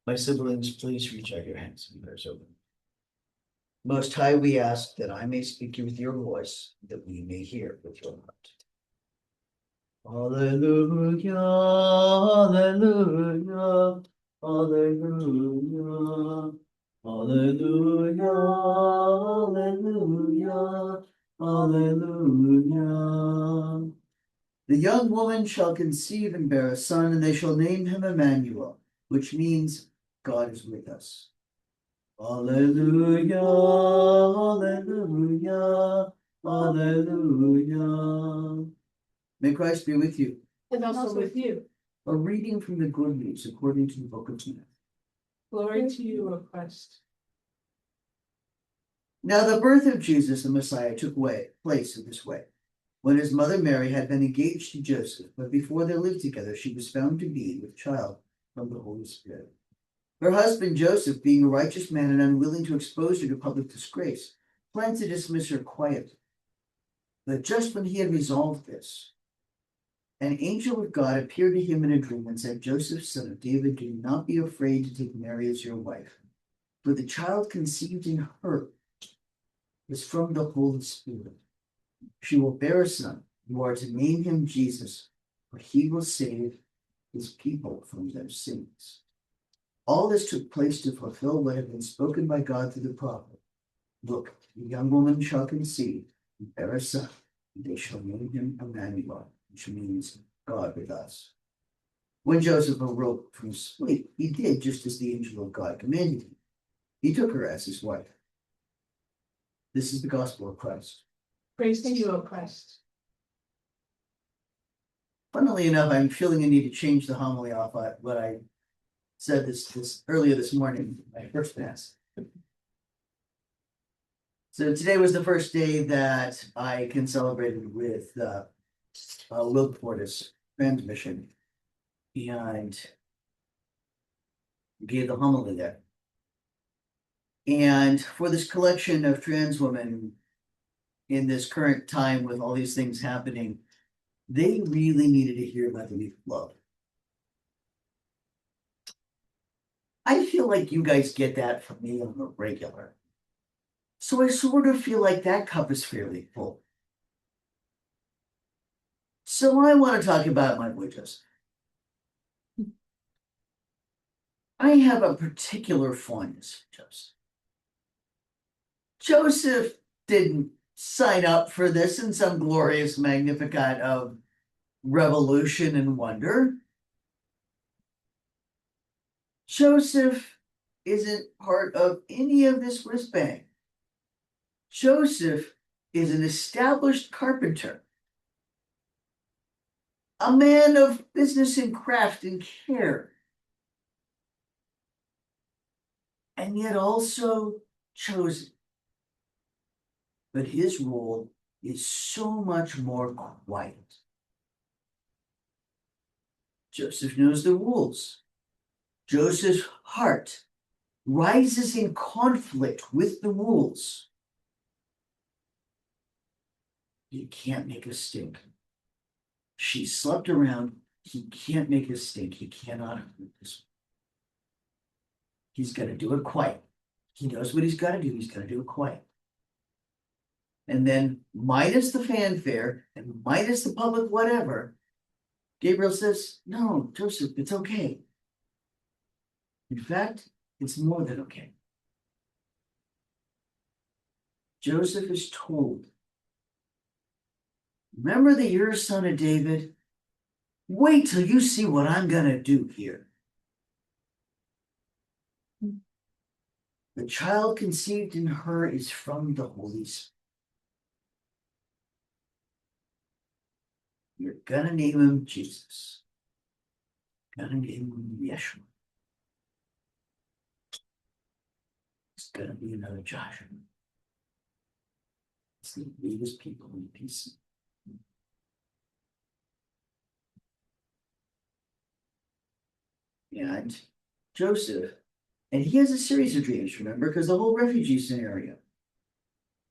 My siblings, please reach out your hands and prayers open. Most High, we ask that I may speak with your voice, that we may hear with your heart. Hallelujah, hallelujah, hallelujah, hallelujah, hallelujah, hallelujah. The young woman shall conceive and bear a son, and they shall name him Emmanuel, which means God is with us. Hallelujah, hallelujah, hallelujah. May Christ be with you. And also with you. A reading from the Good News according to the Book of Matthew. Glory to you, O Christ. Now the birth of Jesus the Messiah took place in this way. When his mother Mary had been engaged to Joseph, but before they lived together, she was found to be with child from the Holy Spirit. Her husband Joseph, being a righteous man and unwilling to expose her to public disgrace, planned to dismiss her quietly. But just when he had resolved this, an angel of God appeared to him in a dream and said, Joseph, son of David, do not be afraid to take Mary as your wife, for the child conceived in her is from the Holy Spirit. She will bear a son. You are to name him Jesus, for he will save his people from their sins. All this took place to fulfill what had been spoken by God through the prophet. Look, the young woman shall conceive and bear a son, and they shall name him Emmanuel, which means God with us. When Joseph awoke from sleep, he did just as the angel of God commanded him. He took her as his wife. This is the gospel of Christ. Praise to you, O Christ. Funnily enough, I'm feeling a need to change the homily off what I said this earlier this morning, my first mass. So today was the first day that I can celebrate with Wilberforce's transmission, and gave the homily there. And for this collection of trans women in this current time with all these things happening, they really needed to hear about the need of love. I feel like you guys get that from me on a regular. So I sort of feel like that cup is fairly full. So I want to talk about my boy Joseph. I have a particular fondness for Joseph. Joseph didn't sign up for this in some glorious Magnificat of revolution and wonder. Joseph isn't part of any of this whiz bang. Joseph is an established carpenter, a man of business and craft and care, and yet also chosen. But his role is so much more quiet. Joseph knows the rules. Joseph's heart rises in conflict with the rules. He can't make a stink. She slept around. He can't make a stink. He cannot hurt this. He's got to do it quiet. He knows what he's got to do. He's got to do it quiet. And then, minus the fanfare and minus the public whatever, Gabriel says, no, Joseph, it's okay. In fact, it's more than okay. Joseph is told, remember that you're a son of David? Wait till you see what I'm going to do here. The child conceived in her is from the Holy Spirit. You're going to name him Jesus. Going to name him Yeshua. It's going to be another Joshua. It's going to lead his people in peace. And Joseph, and he has a series of dreams, remember, because the whole refugee scenario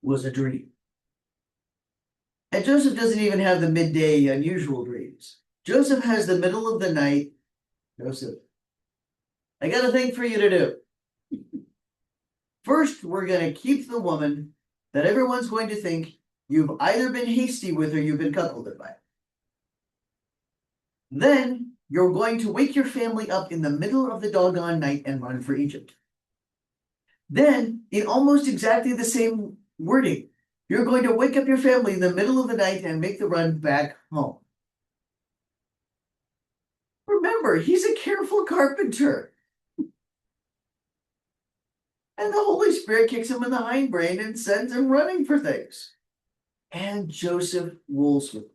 was a dream. And Joseph doesn't even have the midday unusual dreams. Joseph has the middle of the night. Joseph, I got a thing for you to do. First, we're going to keep the woman that everyone's going to think you've either been hasty with or you've been cuckolded by. Then, you're going to wake your family up in the middle of the doggone night and run for Egypt. Then, in almost exactly the same wording, you're going to wake up your family in the middle of the night and make the run back home. Remember, he's a careful carpenter. And the Holy Spirit kicks him in the hindbrain and sends him running for things. And Joseph rolls with him.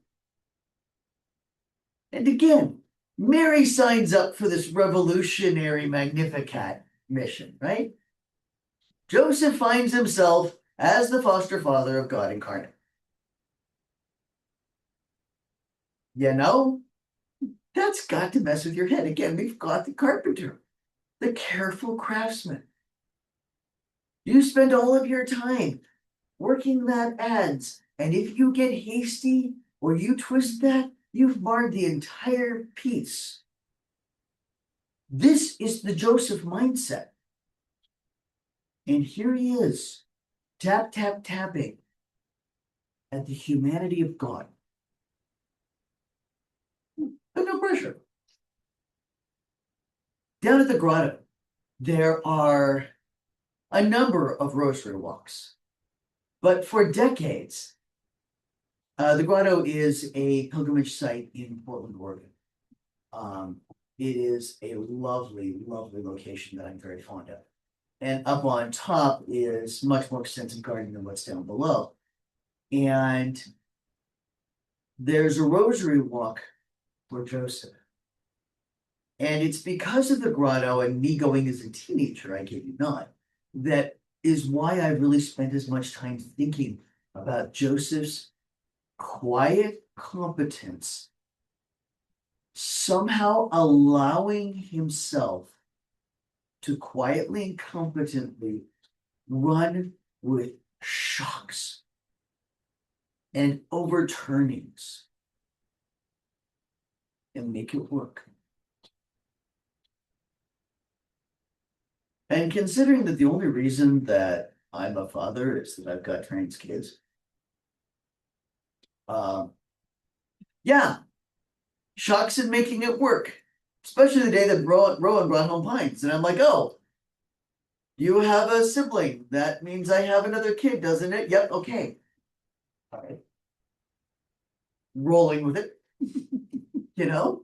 And again, Mary signs up for this revolutionary Magnificat mission, right? Joseph finds himself as the foster father of God incarnate. You know, that's got to mess with your head. Again, we've got the carpenter, the careful craftsman. You spend all of your time working that adze, and if you get hasty or you twist that, you've marred the entire piece. This is the Joseph mindset. And here he is, tap, tap, tapping at the humanity of God. But no pressure. Down at the grotto, there are a number of rosary walks. But for decades, the grotto is a pilgrimage site in Portland, Oregon. It is a lovely, lovely location that I'm very fond of. And up on top is much more extensive garden than what's down below. And there's a rosary walk for Joseph. And it's because of the grotto and me going as a teenager, I kid you not, that is why I really spent as much time thinking about Joseph's quiet competence, somehow allowing himself to quietly and competently run with shocks and overturnings and make it work. And considering that the only reason that I'm a father is that I've got trans kids, yeah, shocks and making it work, especially the day that Rowan brought home Pines. And I'm like, oh, you have a sibling. That means I have another kid, doesn't it? Yep, okay. All right. Rolling with it, you know?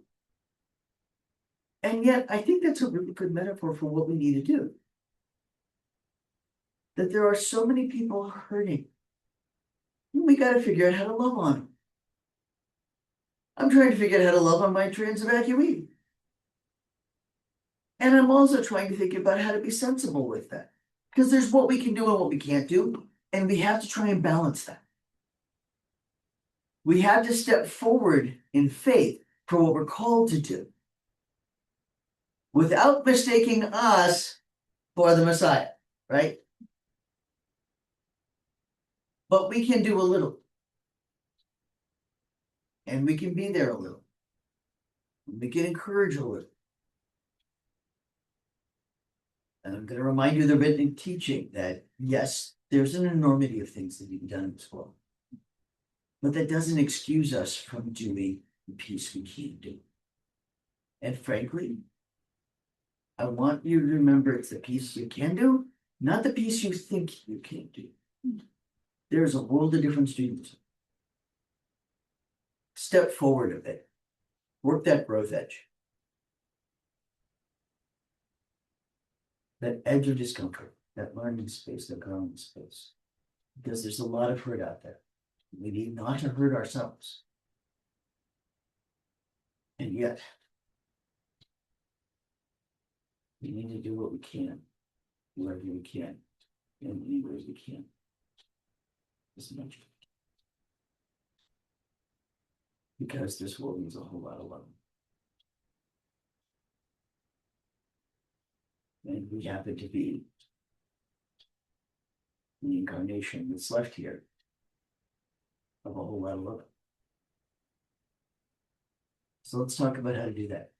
And yet, I think that's a really good metaphor for what we need to do. That there are so many people hurting. We got to figure out how to love on them. I'm trying to figure out how to love on my trans evacuee. And I'm also trying to think about how to be sensible with that. Because there's what we can do and what we can't do. And we have to try and balance that. We have to step forward in faith for what we're called to do, without mistaking us for the Messiah, right? But we can do a little. And we can be there a little. We can encourage a little. And I'm going to remind you of the written teaching that, yes, there's an enormity of things that need to be done in this world. But that doesn't excuse us from doing the piece we can do. And frankly, I want you to remember it's the piece you can do, not the piece you think you can do. There's a world of difference between the two. Step forward a bit. Work that growth edge. That edge of discomfort, that learning space, that growing space. Because there's a lot of hurt out there. We need not to hurt ourselves. And yet, we need to do what we can, wherever we can, in any ways we can. As much. Because this world needs a whole lot of love. And we happen to be the incarnation that's left here of a whole lot of love. So let's talk about how to do that.